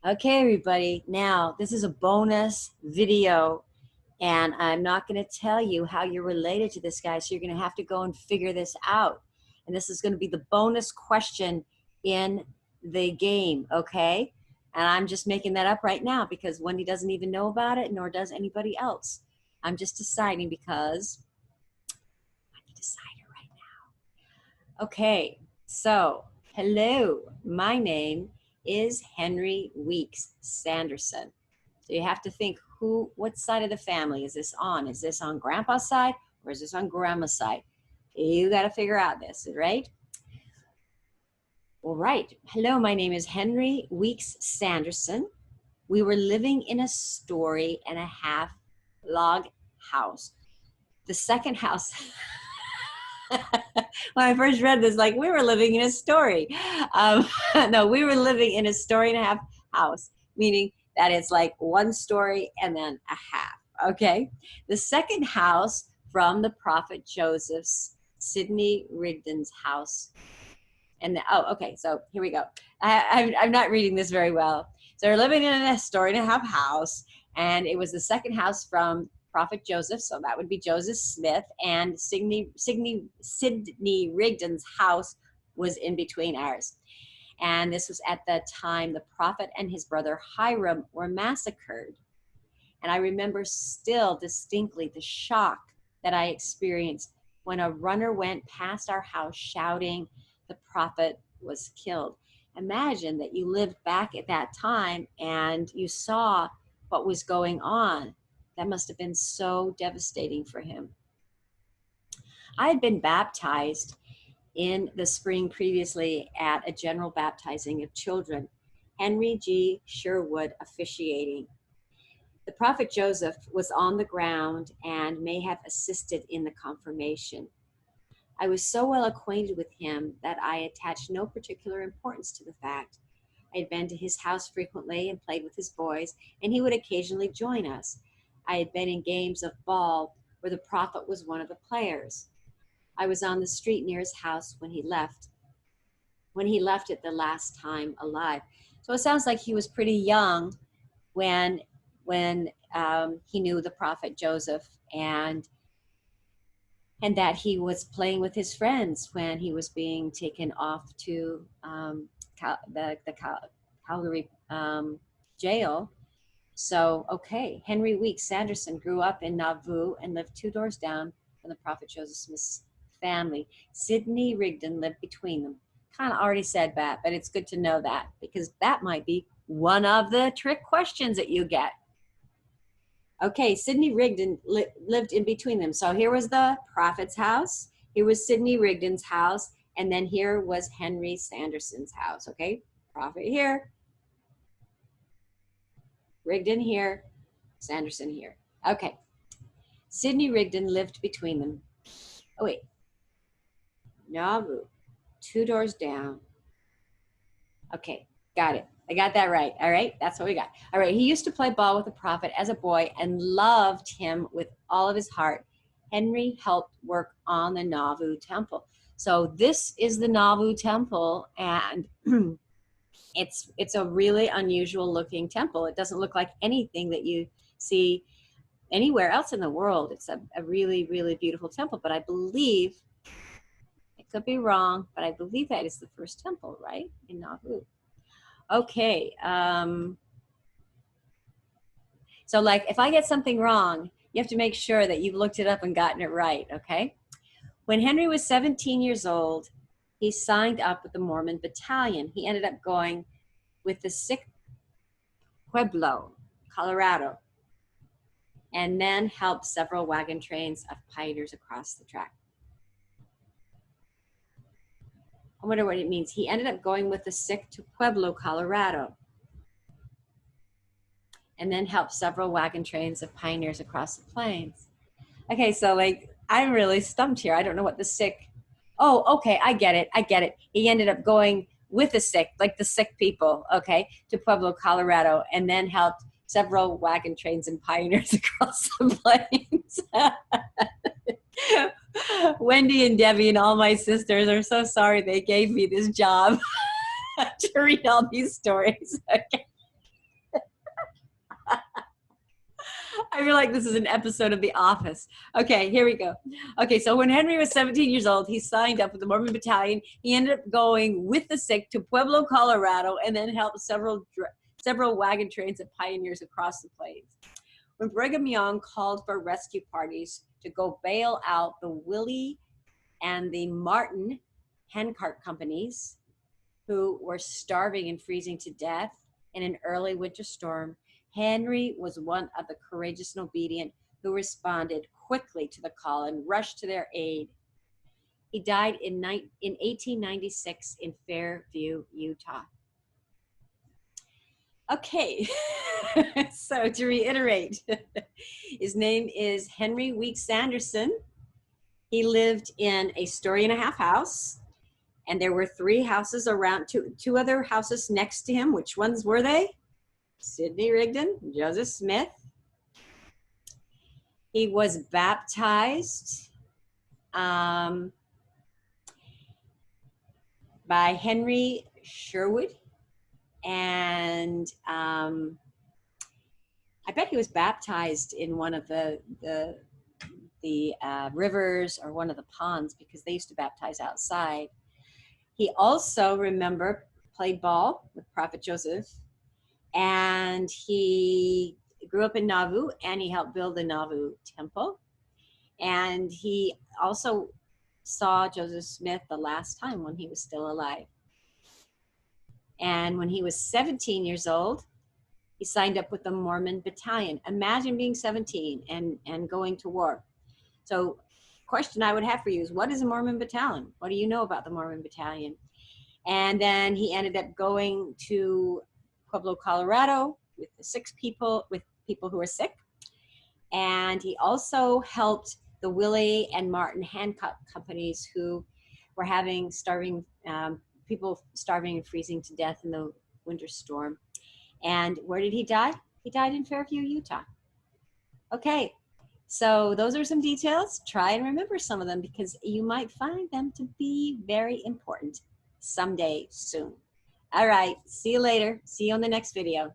Okay, everybody. Now, this is a bonus video, and I'm not going to tell you how you're related to this guy, so you're going to have to go and figure this out. And this is going to be the bonus question in the game, okay? And I'm just making that up right now because Wendy doesn't even know about it, nor does anybody else. I'm just deciding because I'm the decider right now. Okay, so hello, my name is Henry Weeks Sanderson. So you have to think what side of the family is this on? Is this on grandpa's side or is this on grandma's side? You got to figure out this, right? All right. Hello, my name is Henry Weeks Sanderson. We were living in a story and a half log house. The second house, when I first read this, like we were living in a story. No, we were living in a story and a half house, meaning that it's like one story and then a half, okay? The second house from the prophet Joseph's, Sidney Rigdon's house. And okay, so here we go. I'm not reading this very well. So they're living in a story and a half house, and it was the second house from Prophet Joseph, so that would be Joseph Smith, and Sidney Rigdon's house was in between ours. And this was at the time the prophet and his brother Hiram were massacred. And I remember still distinctly the shock that I experienced when a runner went past our house shouting, the prophet was killed. Imagine that you lived back at that time and you saw what was going on. That must have been so devastating for him. I had been baptized in the spring previously at a general baptizing of children, Henry G. Sherwood officiating. The prophet Joseph was on the ground and may have assisted in the confirmation. I was so well acquainted with him that I attached no particular importance to the fact. I had been to his house frequently and played with his boys, and he would occasionally join us. I had been in games of ball where the prophet was one of the players. I was on the street near his house when he left it the last time alive. So it sounds like he was pretty young when he knew the prophet Joseph, and that he was playing with his friends when he was being taken off to the Calgary jail. So, okay, Henry Weeks Sanderson grew up in Nauvoo and lived 2 doors down from the prophet Joseph Smith's family. Sidney Rigdon lived between them. Kind of already said that, but it's good to know that because that might be one of the trick questions that you get. Okay, Sidney Rigdon lived in between them. So here was the prophet's house, here was Sidney Rigdon's house, and then here was Henry Sanderson's house, okay? Prophet here, Rigdon here, Sanderson here. Okay, Sidney Rigdon lived between them. Oh wait, Nauvoo, 2 doors down. Okay, got it. I got that right. All right, that's what we got. All right, he used to play ball with the prophet as a boy and loved him with all of his heart. Henry helped work on the Nauvoo temple. So this is the Nauvoo temple, and it's a really unusual looking temple. It doesn't look like anything that you see anywhere else in the world. It's a really, really beautiful temple, but I believe, I could be wrong, but I believe that is the first temple, right, in Nauvoo. Okay. So like if I get something wrong, you have to make sure that you've looked it up and gotten it right, okay? When Henry was 17 years old, he signed up with the Mormon battalion. He ended up going with the 6th Pueblo, Colorado, and then helped several wagon trains of pioneers across the track. I wonder what it means. He ended up going with the 6th to Pueblo, Colorado, and then helped several wagon trains of pioneers across the plains. Okay, so like I'm really stumped here. I don't know what the sick. Oh, okay, I get it. He ended up going with the sick, like the sick people, okay, to Pueblo, Colorado, and then helped several wagon trains and pioneers across the plains. Wendy and Debbie and all my sisters are so sorry they gave me this job to read all these stories. Okay. I feel like this is an episode of The Office. Okay, here we go. Okay, so when Henry was 17 years old, he signed up with the Mormon Battalion. He ended up going with the sick to Pueblo, Colorado, and then helped several wagon trains of pioneers across the plains. When Brigham Young called for rescue parties to go bail out the Willie and the Martin handcart companies, who were starving and freezing to death in an early winter storm, Henry was one of the courageous and obedient who responded quickly to the call and rushed to their aid. He died in 1896 in Fairview, Utah. Okay, so to reiterate, his name is Henry Weeks Sanderson. He lived in a 1.5-story house, and there were 3 houses around, two other houses next to him. Which ones were they? Sidney Rigdon, Joseph Smith. He was baptized by Henry Sherwood, and I bet he was baptized in one of the rivers or one of the ponds, because they used to baptize outside. He also, remember, played ball with Prophet Joseph, and he grew up in Nauvoo, and he helped build the Nauvoo temple. And he also saw Joseph Smith the last time when he was still alive. And when he was 17 years old, he signed up with the Mormon Battalion. Imagine being 17 and going to war. So question I would have for you is, what is a Mormon Battalion? What do you know about the Mormon Battalion? And then he ended up going to Pueblo, Colorado with people who were sick. And he also helped the Willie and Martin handcart companies who were having people starving and freezing to death in the winter storm. And where did he die? He died in Fairview, Utah. Okay, so those are some details. Try and remember some of them, because you might find them to be very important someday soon. All right, see you later. See you on the next video.